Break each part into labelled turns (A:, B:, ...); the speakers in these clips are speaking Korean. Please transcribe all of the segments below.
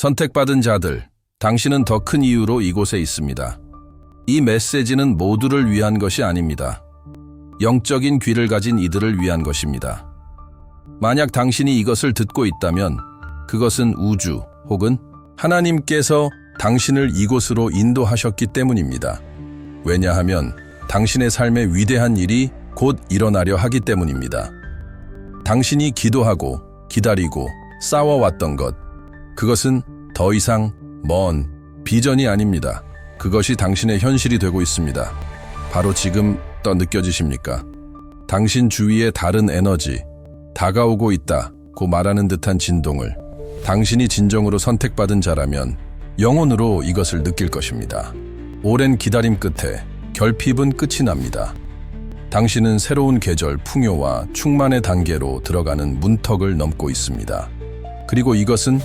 A: 선택받은 자들, 당신은 더 큰 이유로 이곳에 있습니다. 이 메시지는 모두를 위한 것이 아닙니다. 영적인 귀를 가진 이들을 위한 것입니다. 만약 당신이 이것을 듣고 있다면 그것은 우주 혹은 하나님께서 당신을 이곳으로 인도하셨기 때문입니다. 왜냐하면 당신의 삶에 위대한 일이 곧 일어나려 하기 때문입니다. 당신이 기도하고 기다리고 싸워왔던 것, 그것은 더 이상 먼 비전이 아닙니다. 그것이 당신의 현실이 되고 있습니다. 바로 지금 느껴지십니까? 당신 주위에 다른 에너지, 다가오고 있다고 말하는 듯한 진동을 당신이 진정으로 선택받은 자라면 영혼으로 이것을 느낄 것입니다. 오랜 기다림 끝에 결핍은 끝이 납니다. 당신은 새로운 계절 풍요와 충만의 단계로 들어가는 문턱을 넘고 있습니다. 그리고 이것은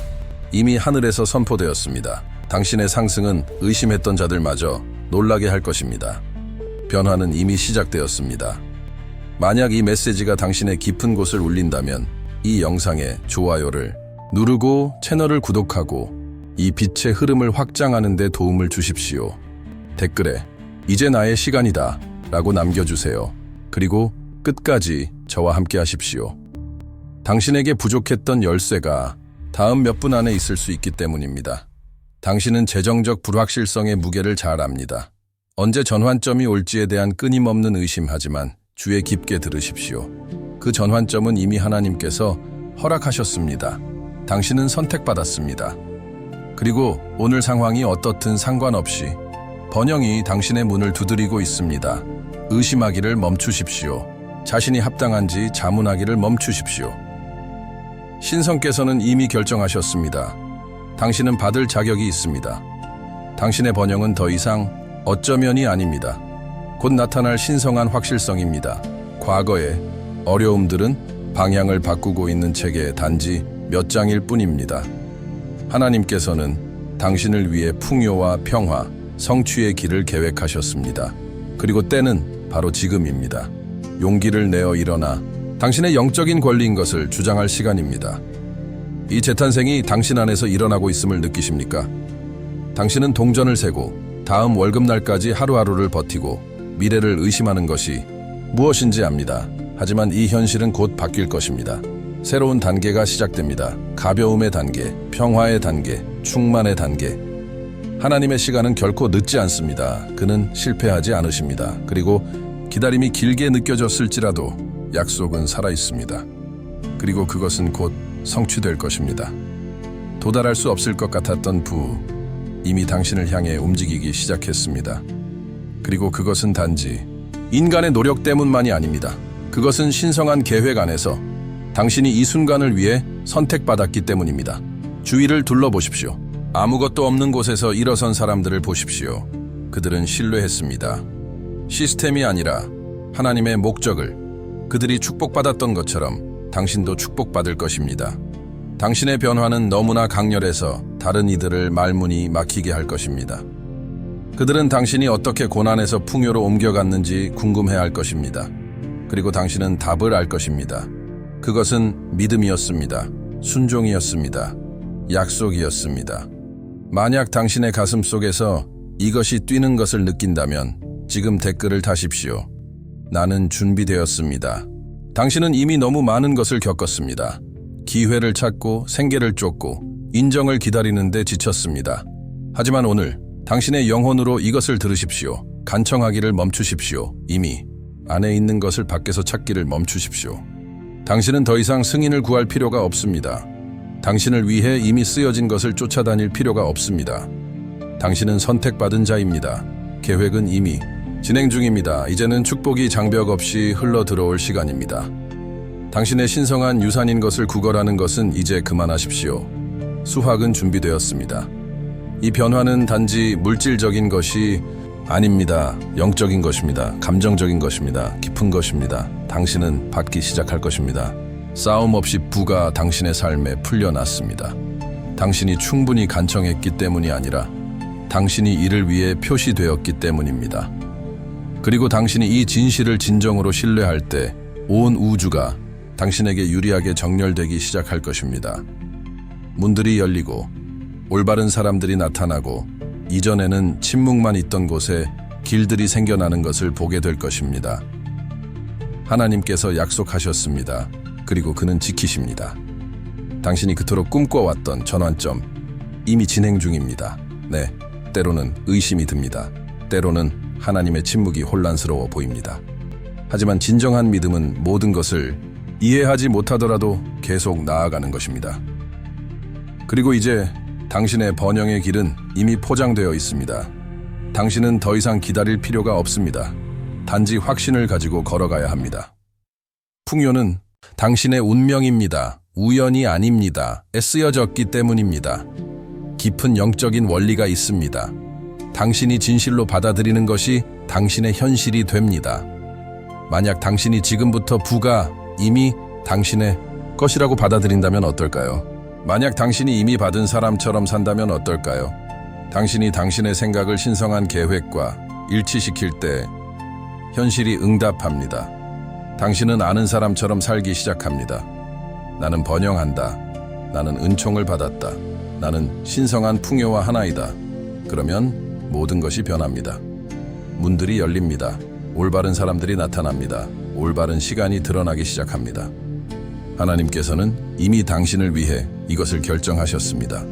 A: 이미 하늘에서 선포되었습니다. 당신의 상승은 의심했던 자들마저 놀라게 할 것입니다. 변화는 이미 시작되었습니다. 만약 이 메시지가 당신의 깊은 곳을 울린다면 이 영상에 좋아요를 누르고 채널을 구독하고 이 빛의 흐름을 확장하는 데 도움을 주십시오. 댓글에 이제 나의 시간이다 라고 남겨주세요. 그리고 끝까지 저와 함께 하십시오. 당신에게 부족했던 열쇠가 다음 몇 분 안에 있을 수 있기 때문입니다. 당신은 재정적 불확실성의 무게를 잘 압니다. 언제 전환점이 올지에 대한 끊임없는 의심하지만 주의 깊게 들으십시오. 그 전환점은 이미 하나님께서 허락하셨습니다. 당신은 선택받았습니다. 그리고 오늘 상황이 어떻든 상관없이 번영이 당신의 문을 두드리고 있습니다. 의심하기를 멈추십시오. 자신이 합당한지 자문하기를 멈추십시오. 신성께서는 이미 결정하셨습니다. 당신은 받을 자격이 있습니다. 당신의 번영은 더 이상 어쩌면이 아닙니다. 곧 나타날 신성한 확실성입니다. 과거의 어려움들은 방향을 바꾸고 있는 책의 단지 몇 장일 뿐입니다. 하나님께서는 당신을 위해 풍요와 평화, 성취의 길을 계획하셨습니다. 그리고 때는 바로 지금입니다. 용기를 내어 일어나 당신의 영적인 권리인 것을 주장할 시간입니다. 이 재탄생이 당신 안에서 일어나고 있음을 느끼십니까? 당신은 동전을 세고 다음 월급날까지 하루하루를 버티고 미래를 의심하는 것이 무엇인지 압니다. 하지만 이 현실은 곧 바뀔 것입니다. 새로운 단계가 시작됩니다. 가벼움의 단계, 평화의 단계, 충만의 단계. 하나님의 시간은 결코 늦지 않습니다. 그는 실패하지 않으십니다. 그리고 기다림이 길게 느껴졌을지라도 약속은 살아있습니다. 그리고 그것은 곧 성취될 것입니다. 도달할 수 없을 것 같았던 이미 당신을 향해 움직이기 시작했습니다. 그리고 그것은 단지 인간의 노력 때문만이 아닙니다. 그것은 신성한 계획 안에서 당신이 이 순간을 위해 선택받았기 때문입니다. 주위를 둘러보십시오. 아무것도 없는 곳에서 일어선 사람들을 보십시오. 그들은 신뢰했습니다. 시스템이 아니라 하나님의 목적을. 그들이 축복받았던 것처럼 당신도 축복받을 것입니다. 당신의 변화는 너무나 강렬해서 다른 이들을 말문이 막히게 할 것입니다. 그들은 당신이 어떻게 고난에서 풍요로 옮겨갔는지 궁금해할 것입니다. 그리고 당신은 답을 알 것입니다. 그것은 믿음이었습니다. 순종이었습니다. 약속이었습니다. 만약 당신의 가슴 속에서 이것이 뛰는 것을 느낀다면 지금 댓글을 다십시오. 나는 준비되었습니다. 당신은 이미 너무 많은 것을 겪었습니다. 기회를 찾고 생계를 쫓고 인정을 기다리는데 지쳤습니다. 하지만 오늘 당신의 영혼으로 이것을 들으십시오. 간청하기를 멈추십시오. 이미 안에 있는 것을 밖에서 찾기를 멈추십시오. 당신은 더 이상 승인을 구할 필요가 없습니다. 당신을 위해 이미 쓰여진 것을 쫓아다닐 필요가 없습니다. 당신은 선택받은 자입니다. 계획은 이미 진행 중입니다. 이제는 축복이 장벽 없이 흘러 들어올 시간입니다. 당신의 신성한 유산인 것을 구걸하는 것은 이제 그만하십시오. 수확은 준비되었습니다. 이 변화는 단지 물질적인 것이 아닙니다. 영적인 것입니다. 감정적인 것입니다. 깊은 것입니다. 당신은 받기 시작할 것입니다. 싸움 없이 부가 당신의 삶에 풀려났습니다. 당신이 충분히 간청했기 때문이 아니라 당신이 이를 위해 표시되었기 때문입니다. 그리고 당신이 이 진실을 진정으로 신뢰할 때 온 우주가 당신에게 유리하게 정렬되기 시작할 것입니다. 문들이 열리고 올바른 사람들이 나타나고 이전에는 침묵만 있던 곳에 길들이 생겨나는 것을 보게 될 것입니다. 하나님께서 약속하셨습니다. 그리고 그는 지키십니다. 당신이 그토록 꿈꿔왔던 전환점, 이미 진행 중입니다. 네, 때로는 의심이 듭니다. 때로는 하나님의 침묵이 혼란스러워 보입니다. 하지만 진정한 믿음은 모든 것을 이해하지 못하더라도 계속 나아가는 것입니다. 그리고 이제 당신의 번영의 길은 이미 포장되어 있습니다. 당신은 더 이상 기다릴 필요가 없습니다. 단지 확신을 가지고 걸어가야 합니다. 풍요는 당신의 운명입니다. 우연이 아닙니다. 쓰여졌기 때문입니다. 깊은 영적인 원리가 있습니다. 당신이 진실로 받아들이는 것이 당신의 현실이 됩니다. 만약 당신이 지금부터 부가 이미 당신의 것이라고 받아들인다면 어떨까요? 만약 당신이 이미 받은 사람처럼 산다면 어떨까요? 당신이 당신의 생각을 신성한 계획과 일치시킬 때 현실이 응답합니다. 당신은 아는 사람처럼 살기 시작합니다. 나는 번영한다. 나는 은총을 받았다. 나는 신성한 풍요와 하나이다. 그러면 모든 것이 변합니다. 문들이 열립니다. 올바른 사람들이 나타납니다. 올바른 시간이 드러나기 시작합니다. 하나님께서는 이미 당신을 위해 이것을 결정하셨습니다.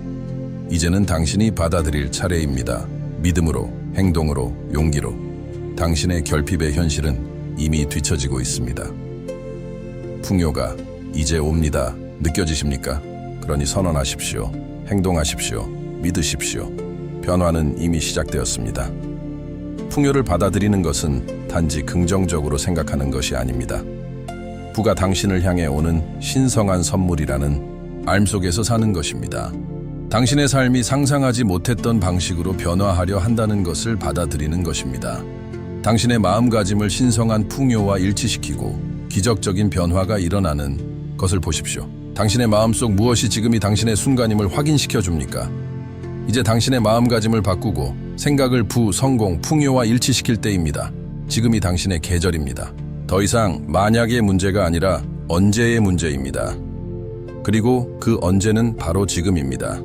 A: 이제는 당신이 받아들일 차례입니다. 믿음으로, 행동으로, 용기로. 당신의 결핍의 현실은 이미 뒤처지고 있습니다. 풍요가 이제 옵니다. 느껴지십니까? 그러니 선언하십시오. 행동하십시오. 믿으십시오. 변화는 이미 시작되었습니다. 풍요를 받아들이는 것은 단지 긍정적으로 생각하는 것이 아닙니다. 부가 당신을 향해 오는 신성한 선물이라는 알 속에서 사는 것입니다. 당신의 삶이 상상하지 못했던 방식으로 변화하려 한다는 것을 받아들이는 것입니다. 당신의 마음가짐을 신성한 풍요와 일치시키고 기적적인 변화가 일어나는 것을 보십시오. 당신의 마음속 무엇이 지금이 당신의 순간임을 확인시켜 줍니까? 이제 당신의 마음가짐을 바꾸고 생각을 부, 성공, 풍요와 일치시킬 때입니다. 지금이 당신의 계절입니다. 더 이상 만약의 문제가 아니라 언제의 문제입니다. 그리고 그 언제는 바로 지금입니다.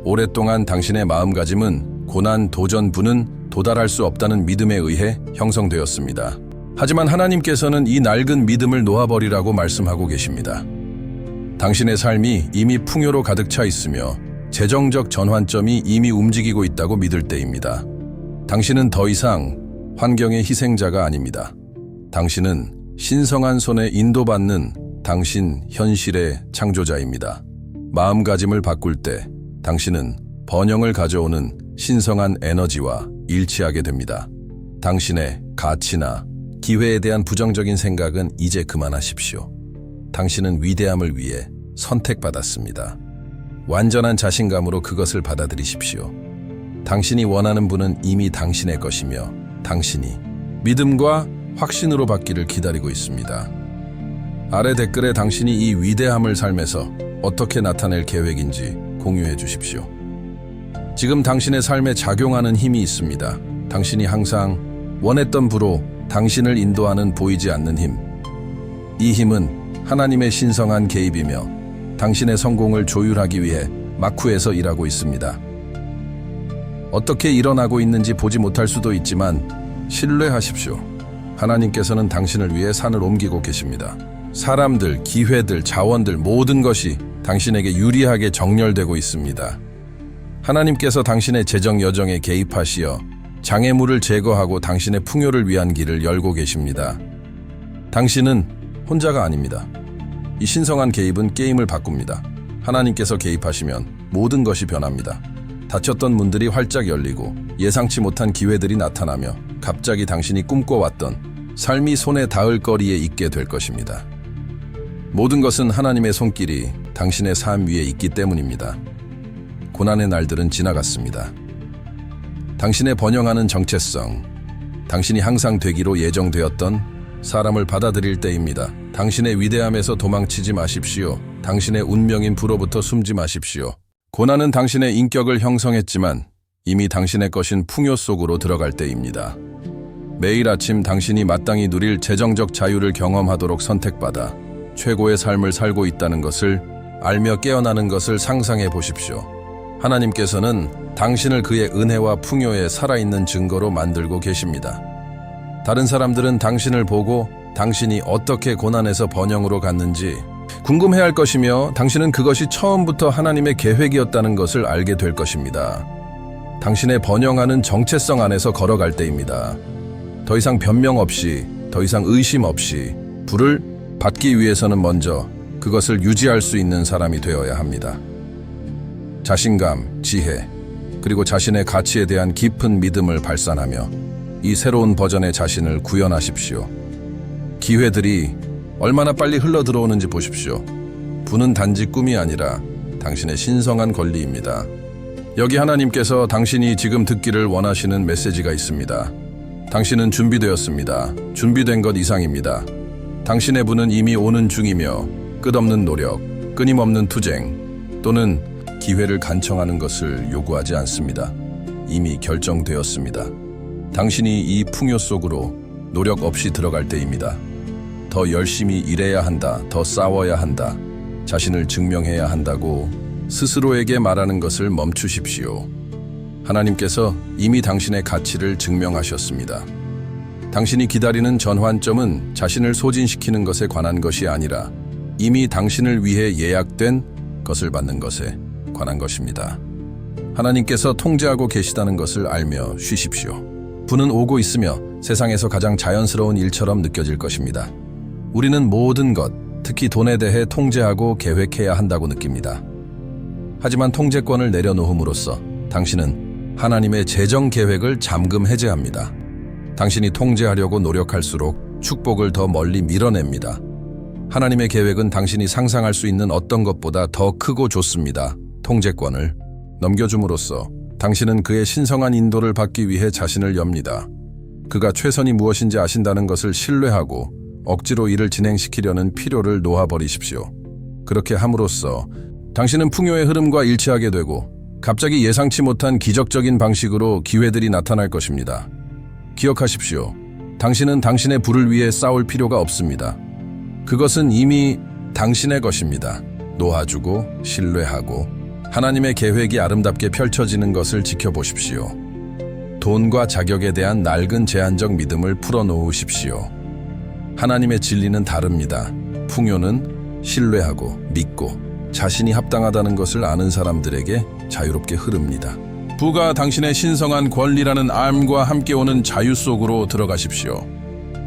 A: 오랫동안 당신의 마음가짐은 고난, 도전, 부는 도달할 수 없다는 믿음에 의해 형성되었습니다. 하지만 하나님께서는 이 낡은 믿음을 놓아버리라고 말씀하고 계십니다. 당신의 삶이 이미 풍요로 가득 차 있으며 재정적 전환점이 이미 움직이고 있다고 믿을 때입니다. 당신은 더 이상 환경의 희생자가 아닙니다. 당신은 신성한 손에 인도받는 당신 현실의 창조자입니다. 마음가짐을 바꿀 때 당신은 번영을 가져오는 신성한 에너지와 일치하게 됩니다. 당신의 가치나 기회에 대한 부정적인 생각은 이제 그만하십시오. 당신은 위대함을 위해 선택받았습니다. 완전한 자신감으로 그것을 받아들이십시오. 당신이 원하는 분은 이미 당신의 것이며 당신이 믿음과 확신으로 받기를 기다리고 있습니다. 아래 댓글에 당신이 이 위대함을 삶에서 어떻게 나타낼 계획인지 공유해 주십시오. 지금 당신의 삶에 작용하는 힘이 있습니다. 당신이 항상 원했던 부로 당신을 인도하는 보이지 않는 힘. 이 힘은 하나님의 신성한 개입이며 당신의 성공을 조율하기 위해 마쿠에서 일하고 있습니다. 어떻게 일어나고 있는지 보지 못할 수도 있지만 신뢰하십시오. 하나님께서는 당신을 위해 산을 옮기고 계십니다. 사람들, 기회들, 자원들 모든 것이 당신에게 유리하게 정렬되고 있습니다. 하나님께서 당신의 재정 여정에 개입하시어 장애물을 제거하고 당신의 풍요를 위한 길을 열고 계십니다. 당신은 혼자가 아닙니다. 이 신성한 개입은 게임을 바꿉니다. 하나님께서 개입하시면 모든 것이 변합니다. 닫혔던 문들이 활짝 열리고 예상치 못한 기회들이 나타나며 갑자기 당신이 꿈꿔왔던 삶이 손에 닿을 거리에 있게 될 것입니다. 모든 것은 하나님의 손길이 당신의 삶 위에 있기 때문입니다. 고난의 날들은 지나갔습니다. 당신의 번영하는 정체성, 당신이 항상 되기로 예정되었던 사람을 받아들일 때입니다. 당신의 위대함에서 도망치지 마십시오. 당신의 운명인 부로부터 숨지 마십시오. 고난은 당신의 인격을 형성했지만 이미 당신의 것인 풍요 속으로 들어갈 때입니다. 매일 아침 당신이 마땅히 누릴 재정적 자유를 경험하도록 선택받아 최고의 삶을 살고 있다는 것을 알며 깨어나는 것을 상상해 보십시오. 하나님께서는 당신을 그의 은혜와 풍요의 살아있는 증거로 만들고 계십니다. 다른 사람들은 당신을 보고 당신이 어떻게 고난에서 번영으로 갔는지 궁금해할 것이며 당신은 그것이 처음부터 하나님의 계획이었다는 것을 알게 될 것입니다. 당신의 번영하는 정체성 안에서 걸어갈 때입니다. 더 이상 변명 없이, 더 이상 의심 없이 부를 받기 위해서는 먼저 그것을 유지할 수 있는 사람이 되어야 합니다. 자신감, 지혜, 그리고 자신의 가치에 대한 깊은 믿음을 발산하며 이 새로운 버전의 자신을 구현하십시오. 기회들이 얼마나 빨리 흘러들어오는지 보십시오. 부는 단지 꿈이 아니라 당신의 신성한 권리입니다. 여기 하나님께서 당신이 지금 듣기를 원하시는 메시지가 있습니다. 당신은 준비되었습니다. 준비된 것 이상입니다. 당신의 부는 이미 오는 중이며 끝없는 노력, 끊임없는 투쟁 또는 기회를 간청하는 것을 요구하지 않습니다. 이미 결정되었습니다. 당신이 이 풍요 속으로 노력 없이 들어갈 때입니다. 더 열심히 일해야 한다, 더 싸워야 한다, 자신을 증명해야 한다고 스스로에게 말하는 것을 멈추십시오. 하나님께서 이미 당신의 가치를 증명하셨습니다. 당신이 기다리는 전환점은 자신을 소진시키는 것에 관한 것이 아니라 이미 당신을 위해 예약된 것을 받는 것에 관한 것입니다. 하나님께서 통제하고 계시다는 것을 알며 쉬십시오. 부는 오고 있으며 세상에서 가장 자연스러운 일처럼 느껴질 것입니다. 우리는 모든 것, 특히 돈에 대해 통제하고 계획해야 한다고 느낍니다. 하지만 통제권을 내려놓음으로써 당신은 하나님의 재정 계획을 잠금 해제합니다. 당신이 통제하려고 노력할수록 축복을 더 멀리 밀어냅니다. 하나님의 계획은 당신이 상상할 수 있는 어떤 것보다 더 크고 좋습니다. 통제권을 넘겨줌으로써 당신은 그의 신성한 인도를 받기 위해 자신을 엽니다. 그가 최선이 무엇인지 아신다는 것을 신뢰하고 억지로 일을 진행시키려는 필요를 놓아버리십시오. 그렇게 함으로써 당신은 풍요의 흐름과 일치하게 되고 갑자기 예상치 못한 기적적인 방식으로 기회들이 나타날 것입니다. 기억하십시오. 당신은 당신의 부를 위해 싸울 필요가 없습니다. 그것은 이미 당신의 것입니다. 놓아주고 신뢰하고 하나님의 계획이 아름답게 펼쳐지는 것을 지켜보십시오. 돈과 자격에 대한 낡은 제한적 믿음을 풀어놓으십시오. 하나님의 진리는 다릅니다. 풍요는 신뢰하고 믿고 자신이 합당하다는 것을 아는 사람들에게 자유롭게 흐릅니다. 부가 당신의 신성한 권리라는 암과 함께 오는 자유 속으로 들어가십시오.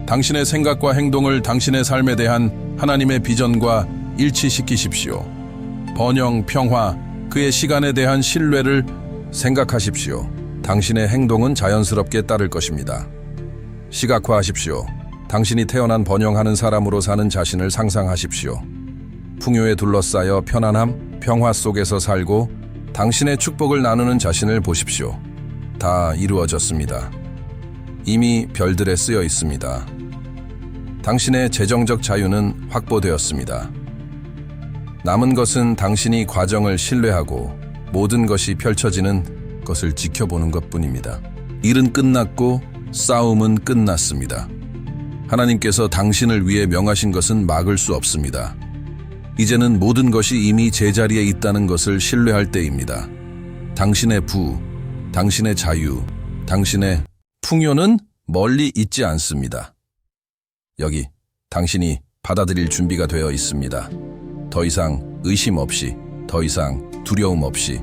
A: 당신의 생각과 행동을 당신의 삶에 대한 하나님의 비전과 일치시키십시오. 번영, 평화, 그의 시간에 대한 신뢰를 생각하십시오. 당신의 행동은 자연스럽게 따를 것입니다. 시각화하십시오. 당신이 태어난 번영하는 사람으로 사는 자신을 상상하십시오. 풍요에 둘러싸여 편안함, 평화 속에서 살고 당신의 축복을 나누는 자신을 보십시오. 다 이루어졌습니다. 이미 별들에 쓰여 있습니다. 당신의 재정적 자유는 확보되었습니다. 남은 것은 당신이 과정을 신뢰하고 모든 것이 펼쳐지는 것을 지켜보는 것뿐입니다. 일은 끝났고 싸움은 끝났습니다. 하나님께서 당신을 위해 명하신 것은 막을 수 없습니다. 이제는 모든 것이 이미 제자리에 있다는 것을 신뢰할 때입니다. 당신의 부, 당신의 자유, 당신의 풍요는 멀리 있지 않습니다. 여기 당신이 받아들일 준비가 되어 있습니다. 더 이상 의심 없이, 더 이상 두려움 없이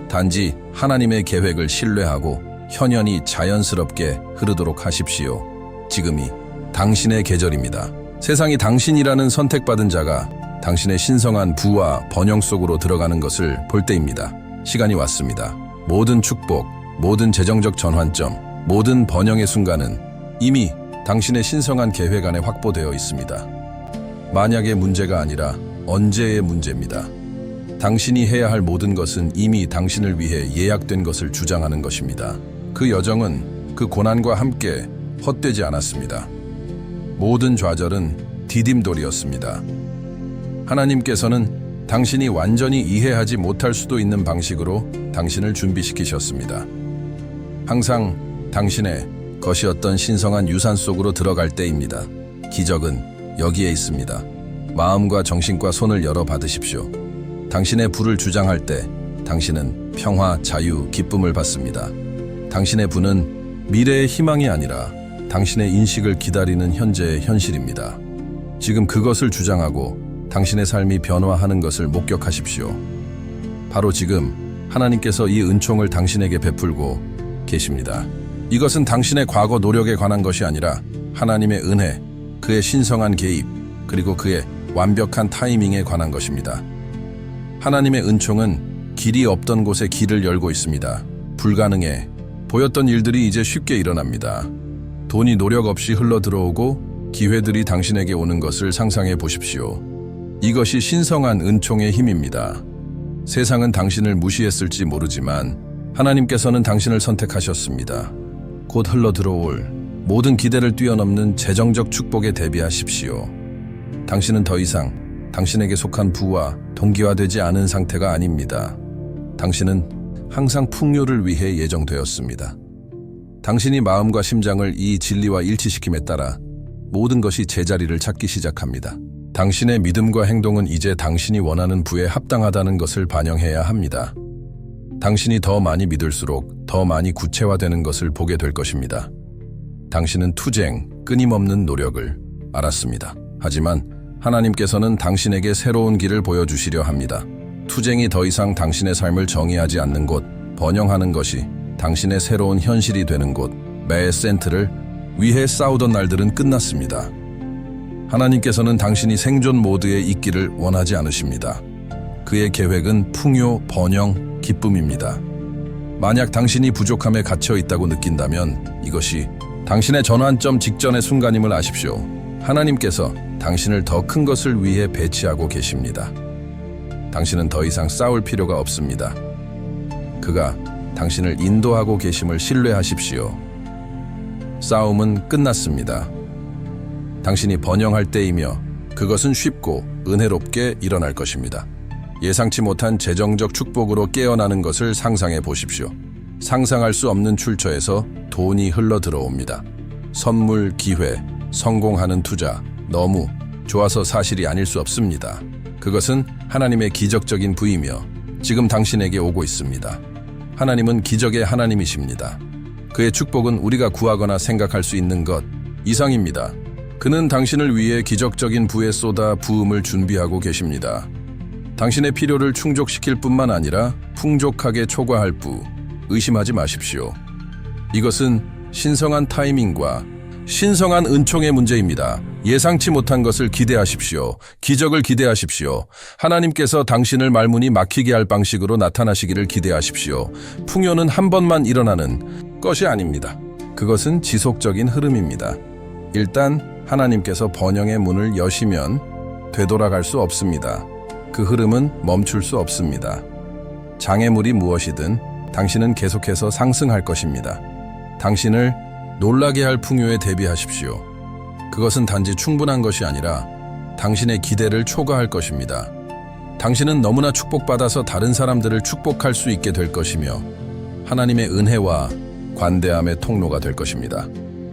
A: 단지 하나님의 계획을 신뢰하고 현현이 자연스럽게 흐르도록 하십시오. 지금이 당신의 계절입니다. 세상이 당신이라는 선택받은 자가 당신의 신성한 부와 번영 속으로 들어가는 것을 볼 때입니다. 시간이 왔습니다. 모든 축복, 모든 재정적 전환점, 모든 번영의 순간은 이미 당신의 신성한 계획 안에 확보되어 있습니다. 만약의 문제가 아니라 언제의 문제입니다. 당신이 해야 할 모든 것은 이미 당신을 위해 예약된 것을 주장하는 것입니다. 그 여정은 그 고난과 함께 헛되지 않았습니다. 모든 좌절은 디딤돌이었습니다. 하나님께서는 당신이 완전히 이해하지 못할 수도 있는 방식으로 당신을 준비시키셨습니다. 항상 당신의 것이었던 신성한 유산 속으로 들어갈 때입니다. 기적은 여기에 있습니다. 마음과 정신과 손을 열어 받으십시오. 당신의 부를 주장할 때 당신은 평화, 자유, 기쁨을 받습니다. 당신의 부는 미래의 희망이 아니라 당신의 인식을 기다리는 현재의 현실입니다. 지금 그것을 주장하고 당신의 삶이 변화하는 것을 목격하십시오. 바로 지금 하나님께서 이 은총을 당신에게 베풀고 계십니다. 이것은 당신의 과거 노력에 관한 것이 아니라 하나님의 은혜, 그의 신성한 개입, 그리고 그의 완벽한 타이밍에 관한 것입니다. 하나님의 은총은 길이 없던 곳에 길을 열고 있습니다. 불가능해 보였던 일들이 이제 쉽게 일어납니다. 돈이 노력 없이 흘러 들어오고 기회들이 당신에게 오는 것을 상상해 보십시오. 이것이 신성한 은총의 힘입니다. 세상은 당신을 무시했을지 모르지만 하나님께서는 당신을 선택하셨습니다. 곧 흘러 들어올 모든 기대를 뛰어넘는 재정적 축복에 대비하십시오. 당신은 더 이상 당신에게 속한 부와 동기화되지 않은 상태가 아닙니다. 당신은 항상 풍요를 위해 예정되었습니다. 당신이 마음과 심장을 이 진리와 일치시킴에 따라 모든 것이 제자리를 찾기 시작합니다. 당신의 믿음과 행동은 이제 당신이 원하는 부에 합당하다는 것을 반영해야 합니다. 당신이 더 많이 믿을수록 더 많이 구체화되는 것을 보게 될 것입니다. 당신은 투쟁, 끊임없는 노력을 알았습니다. 하지만 하나님께서는 당신에게 새로운 길을 보여주시려 합니다. 투쟁이 더 이상 당신의 삶을 정의하지 않는 곳, 번영하는 것이 당신의 새로운 현실이 되는 곳, 매 센트를 위해 싸우던 날들은 끝났습니다. 하나님께서는 당신이 생존 모드에 있기를 원하지 않으십니다. 그의 계획은 풍요, 번영, 기쁨입니다. 만약 당신이 부족함에 갇혀 있다고 느낀다면 이것이 당신의 전환점 직전의 순간임을 아십시오. 하나님께서 당신을 더 큰 것을 위해 배치하고 계십니다. 당신은 더 이상 싸울 필요가 없습니다. 그가 당신을 인도하고 계심을 신뢰하십시오. 싸움은 끝났습니다. 당신이 번영할 때이며 그것은 쉽고 은혜롭게 일어날 것입니다. 예상치 못한 재정적 축복으로 깨어나는 것을 상상해 보십시오. 상상할 수 없는 출처에서 돈이 흘러 들어옵니다. 선물, 기회, 성공하는 투자, 너무 좋아서 사실이 아닐 수 없습니다. 그것은 하나님의 기적적인 부이며 지금 당신에게 오고 있습니다. 하나님은 기적의 하나님이십니다. 그의 축복은 우리가 구하거나 생각할 수 있는 것 이상입니다. 그는 당신을 위해 기적적인 부에 쏟아 부음을 준비하고 계십니다. 당신의 필요를 충족시킬 뿐만 아니라 풍족하게 초과할 부, 의심하지 마십시오. 이것은 신성한 타이밍과 신성한 은총의 문제입니다. 예상치 못한 것을 기대하십시오. 기적을 기대하십시오. 하나님께서 당신을 말문이 막히게 할 방식으로 나타나시기를 기대하십시오. 풍요는 한 번만 일어나는 것이 아닙니다. 그것은 지속적인 흐름입니다. 일단 하나님께서 번영의 문을 여시면 되돌아갈 수 없습니다. 그 흐름은 멈출 수 없습니다. 장애물이 무엇이든 당신은 계속해서 상승할 것입니다. 당신을 놀라게 할 풍요에 대비하십시오. 그것은 단지 충분한 것이 아니라 당신의 기대를 초과할 것입니다. 당신은 너무나 축복받아서 다른 사람들을 축복할 수 있게 될 것이며 하나님의 은혜와 관대함의 통로가 될 것입니다.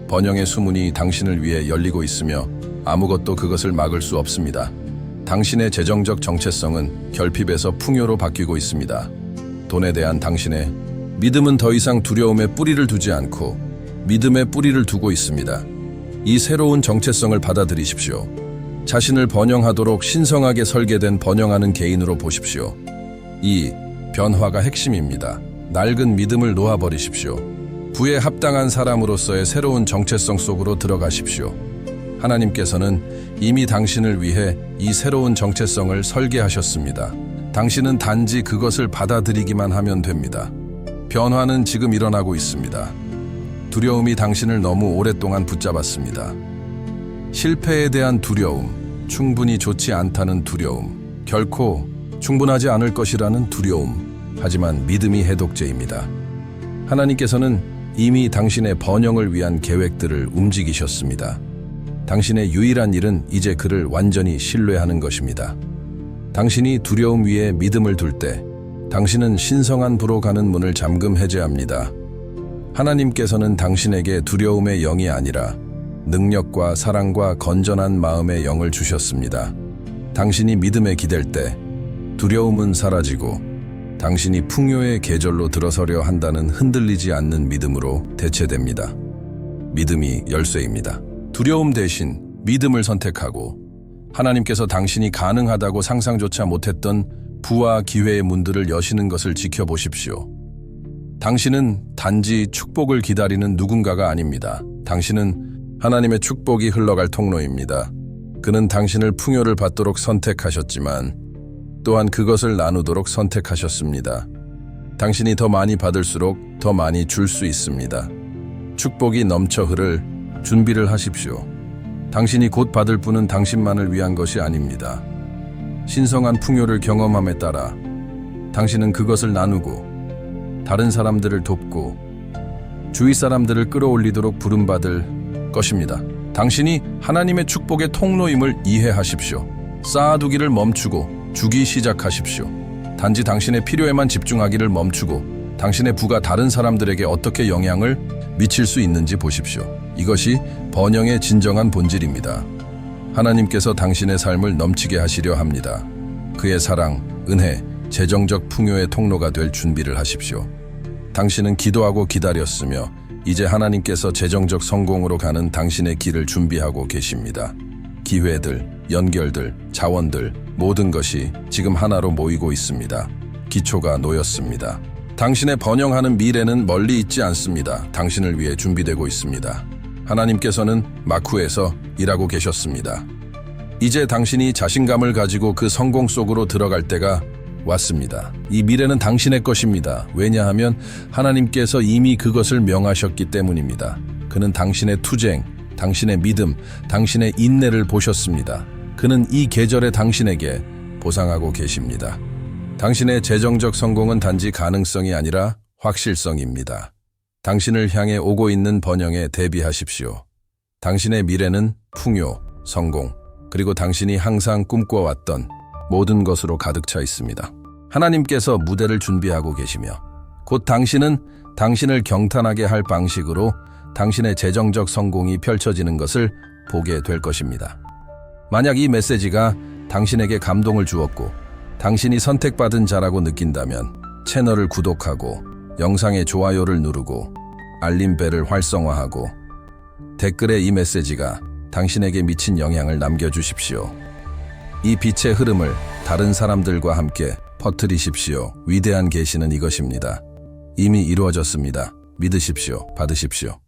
A: 번영의 수문이 당신을 위해 열리고 있으며 아무것도 그것을 막을 수 없습니다. 당신의 재정적 정체성은 결핍에서 풍요로 바뀌고 있습니다. 돈에 대한 당신의 믿음은 더 이상 두려움에 뿌리를 두지 않고 믿음에 뿌리를 두고 있습니다. 이 새로운 정체성을 받아들이십시오. 자신을 번영하도록 신성하게 설계된 번영하는 개인으로 보십시오. 이 변화가 핵심입니다. 낡은 믿음을 놓아버리십시오. 부에 합당한 사람으로서의 새로운 정체성 속으로 들어가십시오. 하나님께서는 이미 당신을 위해 이 새로운 정체성을 설계하셨습니다. 당신은 단지 그것을 받아들이기만 하면 됩니다. 변화는 지금 일어나고 있습니다. 두려움이 당신을 너무 오랫동안 붙잡았습니다. 실패에 대한 두려움, 충분히 좋지 않다는 두려움, 결코 충분하지 않을 것이라는 두려움, 하지만 믿음이 해독제입니다. 하나님께서는 이미 당신의 번영을 위한 계획들을 움직이셨습니다. 당신의 유일한 일은 이제 그를 완전히 신뢰하는 것입니다. 당신이 두려움 위에 믿음을 둘 때 당신은 신성한 부로 가는 문을 잠금 해제합니다. 하나님께서는 당신에게 두려움의 영이 아니라 능력과 사랑과 건전한 마음의 영을 주셨습니다. 당신이 믿음에 기댈 때 두려움은 사라지고 당신이 풍요의 계절로 들어서려 한다는 흔들리지 않는 믿음으로 대체됩니다. 믿음이 열쇠입니다. 두려움 대신 믿음을 선택하고 하나님께서 당신이 가능하다고 상상조차 못했던 부와 기회의 문들을 여시는 것을 지켜보십시오. 당신은 단지 축복을 기다리는 누군가가 아닙니다. 당신은 하나님의 축복이 흘러갈 통로입니다. 그는 당신을 풍요를 받도록 선택하셨지만 또한 그것을 나누도록 선택하셨습니다. 당신이 더 많이 받을수록 더 많이 줄 수 있습니다. 축복이 넘쳐 흐를 준비를 하십시오. 당신이 곧 받을 분은 당신만을 위한 것이 아닙니다. 신성한 풍요를 경험함에 따라 당신은 그것을 나누고 다른 사람들을 돕고 주위 사람들을 끌어올리도록 부름받을 것입니다. 당신이 하나님의 축복의 통로임을 이해하십시오. 쌓아두기를 멈추고 주기 시작하십시오. 단지 당신의 필요에만 집중하기를 멈추고 당신의 부가 다른 사람들에게 어떻게 영향을 미칠 수 있는지 보십시오. 이것이 번영의 진정한 본질입니다. 하나님께서 당신의 삶을 넘치게 하시려 합니다. 그의 사랑, 은혜, 재정적 풍요의 통로가 될 준비를 하십시오. 당신은 기도하고 기다렸으며 이제 하나님께서 재정적 성공으로 가는 당신의 길을 준비하고 계십니다. 기회들, 연결들, 자원들, 모든 것이 지금 하나로 모이고 있습니다. 기초가 놓였습니다. 당신의 번영하는 미래는 멀리 있지 않습니다. 당신을 위해 준비되고 있습니다. 하나님께서는 마쿠에서 일하고 계셨습니다. 이제 당신이 자신감을 가지고 그 성공 속으로 들어갈 때가 왔습니다. 이 미래는 당신의 것입니다. 왜냐하면 하나님께서 이미 그것을 명하셨기 때문입니다. 그는 당신의 투쟁, 당신의 믿음, 당신의 인내를 보셨습니다. 그는 이 계절에 당신에게 보상하고 계십니다. 당신의 재정적 성공은 단지 가능성이 아니라 확실성입니다. 당신을 향해 오고 있는 번영에 대비하십시오. 당신의 미래는 풍요, 성공, 그리고 당신이 항상 꿈꿔왔던 모든 것으로 가득 차 있습니다. 하나님께서 무대를 준비하고 계시며 곧 당신은 당신을 경탄하게 할 방식으로 당신의 재정적 성공이 펼쳐지는 것을 보게 될 것입니다. 만약 이 메시지가 당신에게 감동을 주었고 당신이 선택받은 자라고 느낀다면 채널을 구독하고 영상의 좋아요를 누르고 알림벨을 활성화하고 댓글에 이 메시지가 당신에게 미친 영향을 남겨주십시오. 이 빛의 흐름을 다른 사람들과 함께 퍼뜨리십시오. 위대한 계시는 이것입니다. 이미 이루어졌습니다. 믿으십시오. 받으십시오.